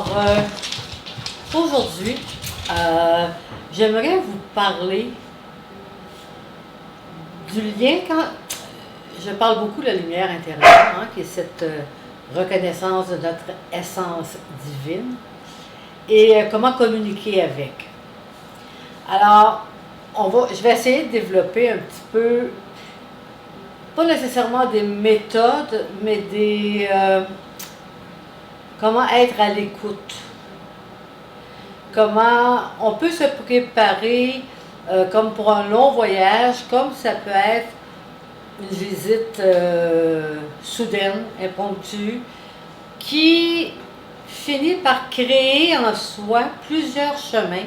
Alors, aujourd'hui, j'aimerais vous parler du lien quand je parle beaucoup de la lumière intérieure, qui est cette reconnaissance de notre essence divine et comment communiquer avec. Alors, je vais essayer de développer un petit peu, pas nécessairement des méthodes, mais comment être à l'écoute. Comment on peut se préparer comme pour un long voyage, comme ça peut être une visite soudaine, impromptue, qui finit par créer en soi plusieurs chemins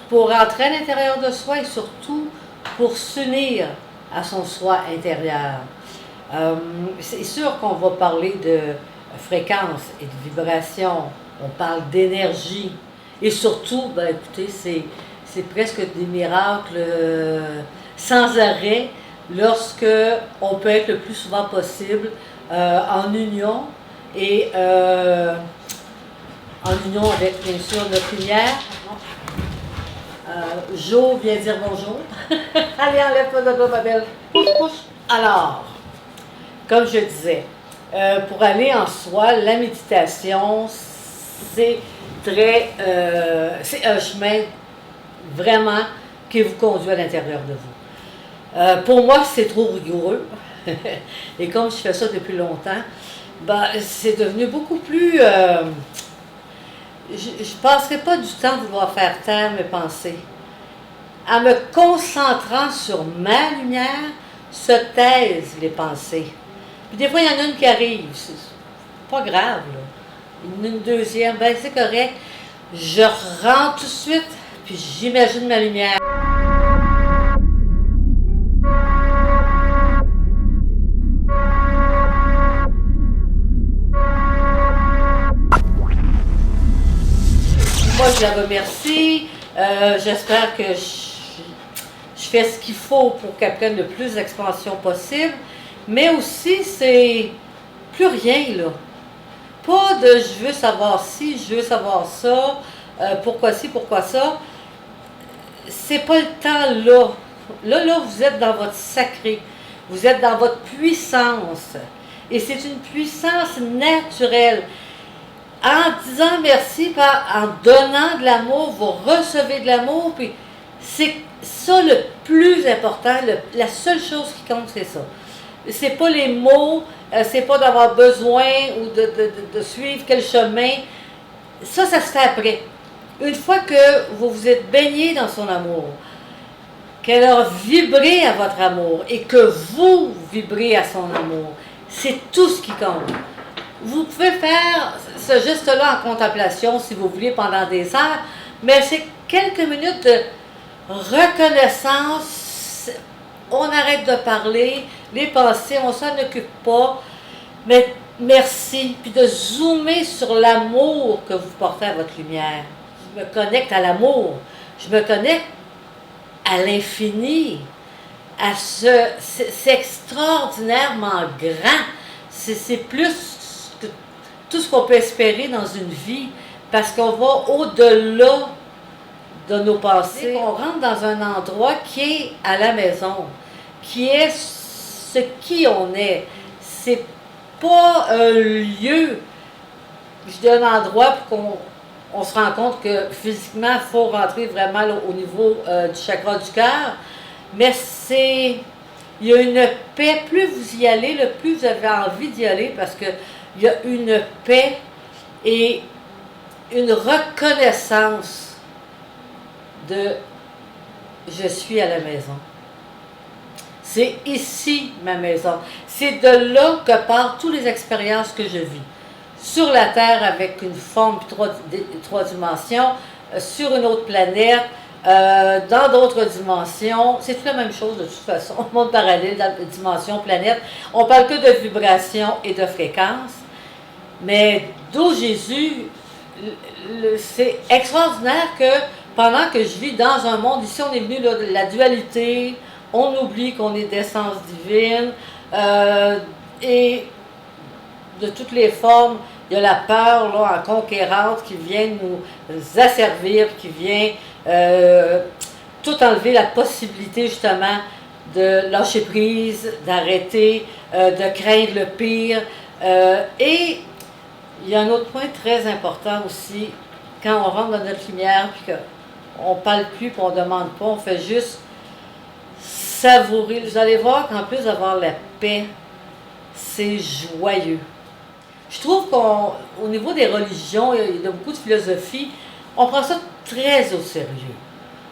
pour entrer à l'intérieur de soi et surtout pour s'unir à son soi intérieur. C'est sûr qu'on va parler de fréquence et de vibration, on parle d'énergie et surtout, écoutez, c'est presque des miracles sans arrêt lorsque on peut être le plus souvent possible en union et en union avec bien sûr notre lumière. Jo vient dire bonjour. Allez, enlève-toi de là, ma belle. Pousse, pousse. Alors, comme je disais, pour aller en soi, la méditation, c'est un chemin vraiment qui vous conduit à l'intérieur de vous. Pour moi, c'est trop rigoureux. Et comme je fais ça depuis longtemps, c'est devenu beaucoup plus... je ne passerai pas du temps à vouloir faire taire mes pensées. En me concentrant sur ma lumière, se taisent les pensées. Puis des fois, il y en a une qui arrive. C'est pas grave, là. Une deuxième, c'est correct. Je rentre tout de suite, puis j'imagine ma lumière. Moi, je la remercie. J'espère que je fais ce qu'il faut pour qu'elle prenne le plus d'expansion possible. Mais aussi, c'est plus rien, là. Pas de je veux savoir ci, je veux savoir ça, pourquoi ci, pourquoi ça. C'est pas le temps là. Là, vous êtes dans votre sacré. Vous êtes dans votre puissance. Et c'est une puissance naturelle. En disant merci, en donnant de l'amour, vous recevez de l'amour, puis c'est ça le plus important, la seule chose qui compte, c'est ça. C'est pas les mots, c'est pas d'avoir besoin ou de suivre quel chemin. Ça se fait après. Une fois que vous vous êtes baigné dans son amour, qu'elle a vibré à votre amour et que vous vibrez à son amour, c'est tout ce qui compte. Vous pouvez faire ce geste-là en contemplation si vous voulez pendant des heures, mais c'est quelques minutes de reconnaissance. On arrête de parler, les pensées, on s'en occupe pas, mais merci. Puis de zoomer sur l'amour que vous portez à votre lumière. Je me connecte à l'amour, je me connecte à l'infini, à c'est extraordinairement grand. C'est plus que tout ce qu'on peut espérer dans une vie, parce qu'on va au-delà de nos pensées. On rentre dans un endroit qui est à la maison, qui est ce qui on est. C'est pas un lieu, je dis un endroit pour qu'on se rend compte que physiquement, il faut rentrer vraiment là, au niveau du chakra du cœur, mais il y a une paix. Plus vous y allez, le plus vous avez envie d'y aller, parce qu'il y a une paix et une reconnaissance de « je suis à la maison ». C'est ici ma maison. C'est de là que partent toutes les expériences que je vis. Sur la Terre avec une forme trois dimensions, sur une autre planète, dans d'autres dimensions. C'est tout la même chose de toute façon. Monde parallèle, dans la dimension planète. On parle que de vibration et de fréquence. Mais d'où Jésus, c'est extraordinaire que pendant que je vis dans un monde, ici on est venu là, de la dualité, on oublie qu'on est d'essence divine, et de toutes les formes, Il y a la peur là, en conquérante qui vient nous asservir, qui vient tout enlever la possibilité justement de lâcher prise, d'arrêter, de craindre le pire. Et il y a un autre point très important aussi, quand on rentre dans notre lumière, puis qu'on ne parle plus, puis on ne demande pas, on fait juste savourer. Vous allez voir qu'en plus d'avoir la paix, c'est joyeux. Je trouve qu'au niveau des religions, il y a beaucoup de philosophie, on prend ça très au sérieux.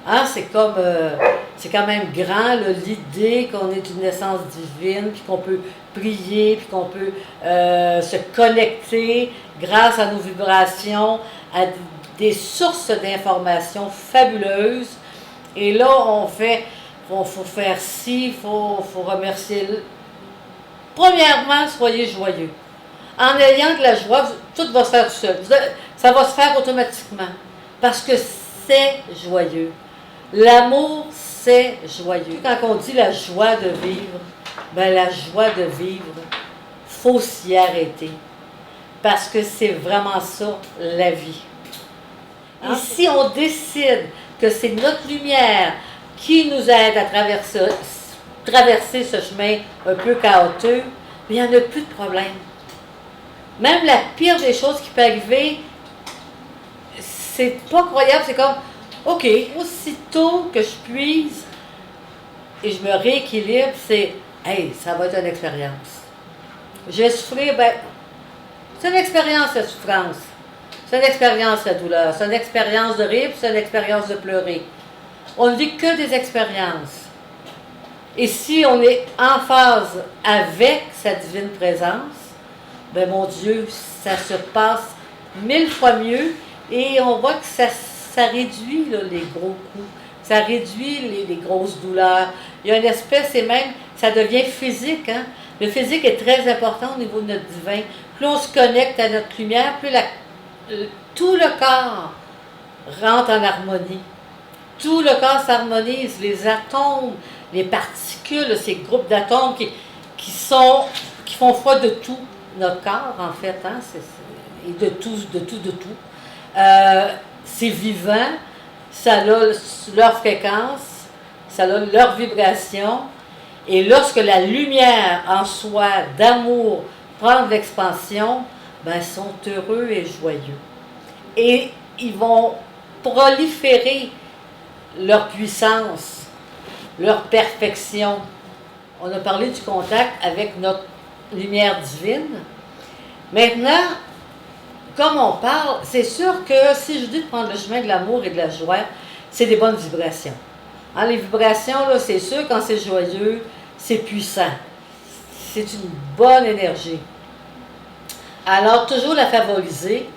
Hein, c'est quand même grand, l'idée qu'on est une naissance divine, puis qu'on peut prier, puis qu'on peut se connecter grâce à nos vibrations, à des sources d'informations fabuleuses. Et là, faut faire ci, faut remercier. Premièrement, soyez joyeux. En ayant de la joie, tout va se faire tout seul. Ça va se faire automatiquement. Parce que c'est joyeux. L'amour, c'est joyeux. Quand on dit la joie de vivre, ben la joie de vivre, faut s'y arrêter. Parce que c'est vraiment ça, la vie. Et si on décide que c'est notre lumière qui nous aide à traverser ce chemin un peu chaotique, il n'y en a plus de problème. Même la pire des choses qui peut arriver, c'est pas croyable, c'est comme, OK, aussitôt que je puise et je me rééquilibre, c'est, hey, ça va être une expérience. J'ai souffert, ben, c'est une expérience la souffrance. C'est une expérience la douleur. C'est une expérience de rire, c'est une expérience de pleurer. On ne vit que des expériences. Et si on est en phase avec sa divine présence, ben mon Dieu, ça se passe 1000 fois mieux et on voit que ça réduit là, les gros coups, ça réduit les grosses douleurs. Il y a une espèce, et même, ça devient physique. Hein? Le physique est très important au niveau de notre divin. Plus on se connecte à notre lumière, plus tout le corps rentre en harmonie. Tout le corps s'harmonise, les atomes, les particules, ces groupes d'atomes qui font foi de tout notre corps, en fait, hein, et de tout. C'est vivant, ça a leur fréquence, ça a leur vibration, et lorsque la lumière en soi d'amour prend de l'expansion, ben, ils sont heureux et joyeux. Et ils vont proliférer leur puissance, leur perfection. On a parlé du contact avec notre lumière divine. Maintenant, comme on parle, c'est sûr que si je dis de prendre le chemin de l'amour et de la joie, c'est des bonnes vibrations. Hein, les vibrations, là, c'est sûr, quand c'est joyeux, c'est puissant. C'est une bonne énergie. Alors, toujours la favoriser.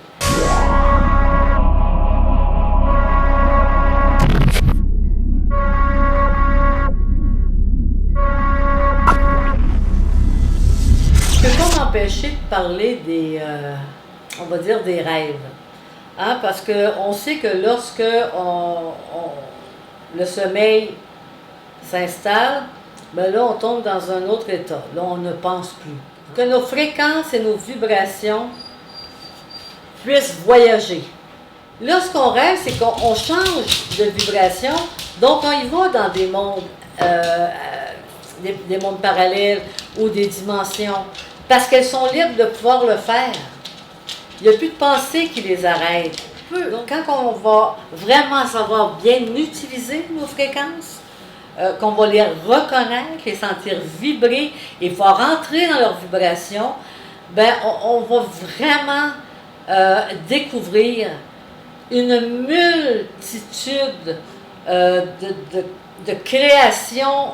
Empêcher de parler on va dire des rêves. Hein? Parce qu'on sait que lorsque le sommeil s'installe, ben là, on tombe dans un autre état. Là, on ne pense plus. Que nos fréquences et nos vibrations puissent voyager. Lorsqu'on rêve, c'est qu'on change de vibration, donc on y va dans des mondes, des mondes parallèles ou des dimensions. Parce qu'elles sont libres de pouvoir le faire. Il n'y a plus de pensée qui les arrête. Donc, quand on va vraiment savoir bien utiliser nos fréquences, qu'on va les reconnaître, les sentir vibrer et pouvoir rentrer dans leur vibration, ben, on va vraiment découvrir une multitude de créations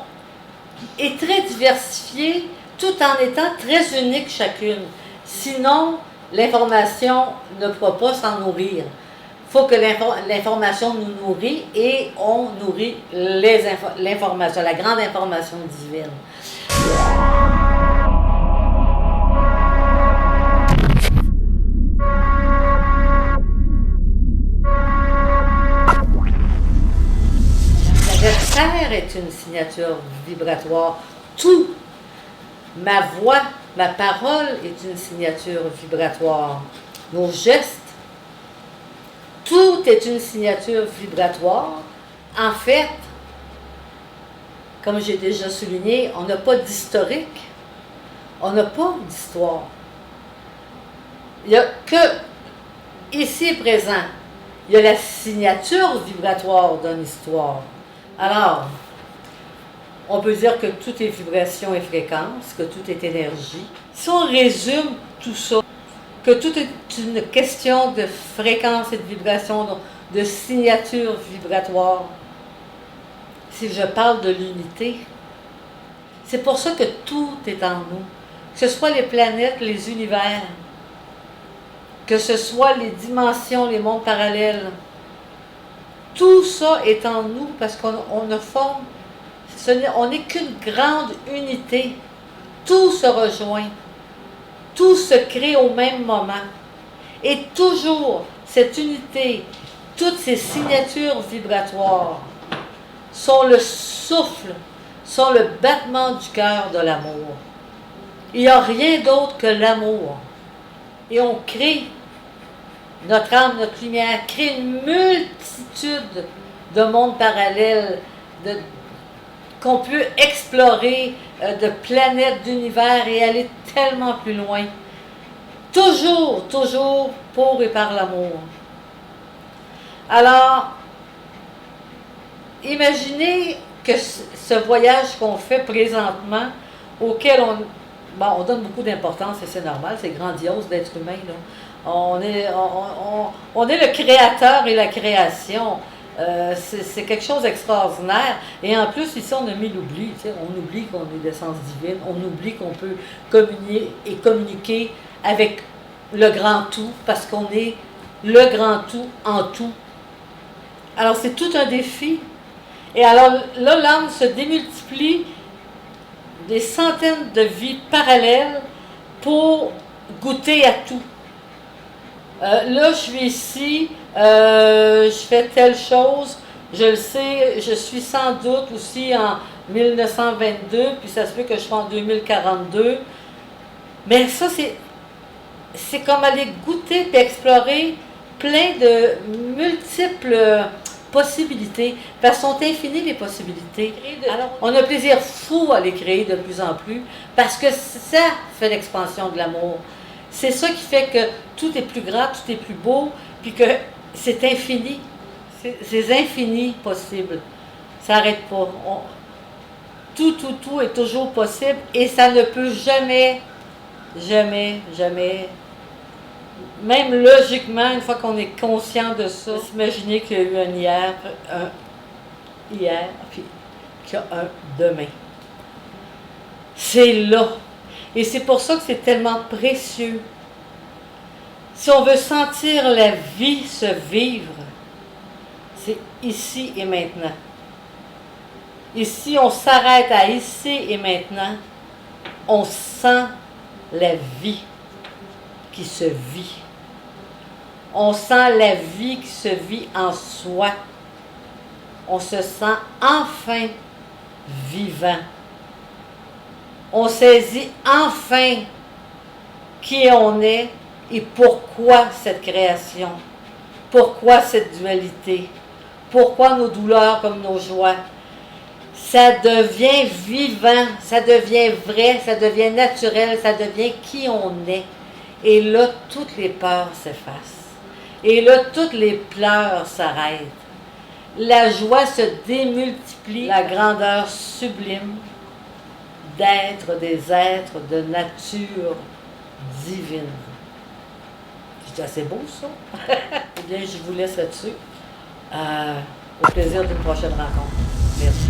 et très diversifiées, tout en étant très unique chacune. Sinon, l'information ne pourra pas s'en nourrir. Il faut que l'information nous nourrit et on nourrit l'information, la grande information divine. L'adversaire est une signature vibratoire. Tout. Ma voix Ma parole est une signature vibratoire. Nos gestes, tout est une signature vibratoire. En fait, comme j'ai déjà souligné, on n'a pas d'historique, on n'a pas d'histoire. Il n'y a que ici et présent. Il y a la signature vibratoire d'une histoire. Alors, on peut dire que tout est vibration et fréquence, que tout est énergie. Si on résume tout ça, que tout est une question de fréquence et de vibration, de signature vibratoire, si je parle de l'unité, c'est pour ça que tout est en nous. Que ce soit les planètes, les univers, que ce soit les dimensions, les mondes parallèles, tout ça est en nous parce qu'on ne forme, on n'est qu'une grande unité. Tout se rejoint, tout se crée au même moment. Et toujours, cette unité, toutes ces signatures vibratoires sont le souffle, sont le battement du cœur de l'amour. Il n'y a rien d'autre que l'amour. Et on crée, notre âme, notre lumière, crée une multitude de mondes parallèles qu'on peut explorer, de planètes, d'univers et aller tellement plus loin. Toujours, toujours pour et par l'amour. Alors, imaginez que ce voyage qu'on fait présentement, auquel on donne beaucoup d'importance et c'est normal, c'est grandiose d'être humain. Là. On est le créateur et la création. C'est quelque chose d'extraordinaire. Et en plus, ici, on a mis l'oubli. On oublie qu'on est d'essence divine. On oublie qu'on peut communiquer avec le grand tout parce qu'on est le grand tout en tout. Alors, c'est tout un défi. Et alors, là, l'âme se démultiplie des centaines de vies parallèles pour goûter à tout. Là, je suis ici, je fais telle chose, je le sais, je suis sans doute aussi en 1922, puis ça se peut que je sois en 2042. Mais ça, c'est comme aller goûter et explorer plein de multiples possibilités, parce qu'elles sont infinies les possibilités. Alors, on a plaisir fou à les créer de plus en plus, parce que ça fait l'expansion de l'amour. C'est ça qui fait que tout est plus grand, tout est plus beau, puis que c'est infini. C'est infini possible. Ça n'arrête pas. Tout est toujours possible et ça ne peut jamais, même logiquement, une fois qu'on est conscient de ça, s'imaginer qu'il y a eu un hier, puis qu'il y a un demain. C'est là. Et c'est pour ça que c'est tellement précieux. Si on veut sentir la vie se vivre, c'est ici et maintenant. Et si on s'arrête à ici et maintenant, on sent la vie qui se vit. On sent la vie qui se vit en soi. On se sent enfin vivant. On saisit enfin qui on est et pourquoi cette création, pourquoi cette dualité, pourquoi nos douleurs comme nos joies. Ça devient vivant, ça devient vrai, ça devient naturel, ça devient qui on est. Et là, toutes les peurs s'effacent. Et là, toutes les pleurs s'arrêtent. La joie se démultiplie, la grandeur sublime d'être des êtres de nature divine. C'est assez beau, ça. Eh bien, je vous laisse là-dessus. Au plaisir d'une prochaine rencontre. Merci.